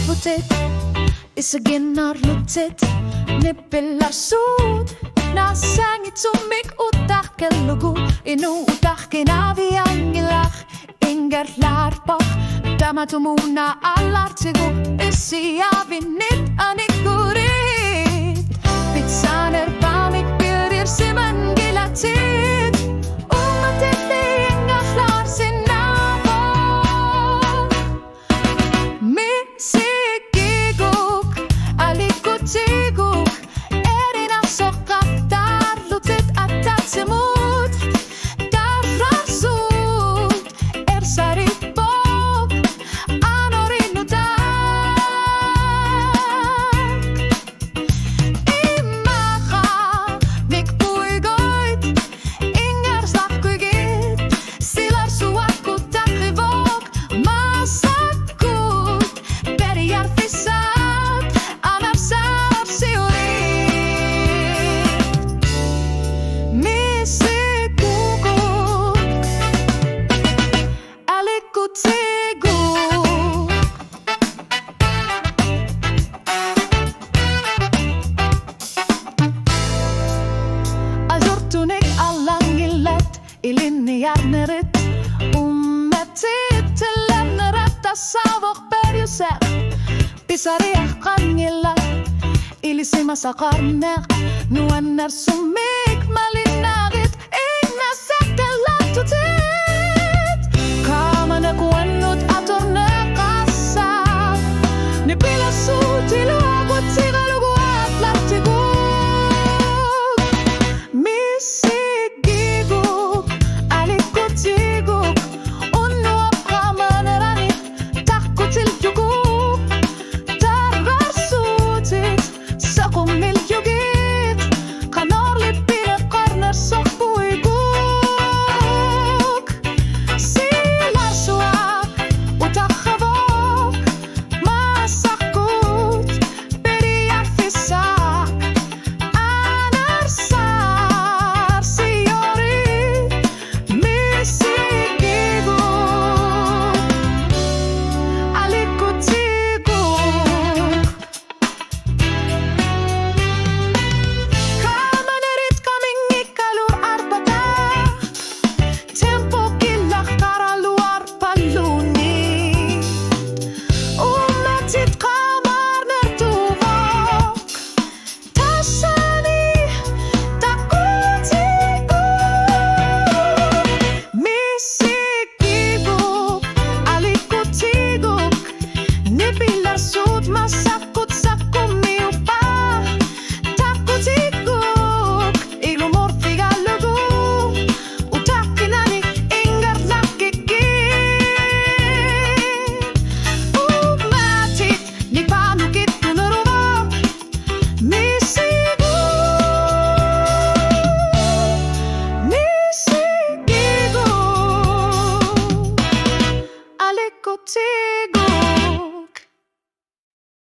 putit Isaginarlutit Nipilarsud Nasangitsumik utakkelugu Inu utakkinaviyangilach Ingerlarpach Damatumuna alartigu Isiavinit anikurit Pitsaner pamik pirir siman gilatit Umatitli ingahlar sinavo Misikiguk alikutiguk Erina sokaktar lutit atatsimut Kararsut ersaripok anorinutak Imacha mikpuigoit ingerslakkuigit Silarsuakkutak rivok masakut Periarfisat anarsarsiurit Misikukuk alikutiguk Azurtunik allangillet ilinniarnerit Ummetittilenneret tasavok perjuser Pisariah qangillat Ilisima saqarner nuanner summi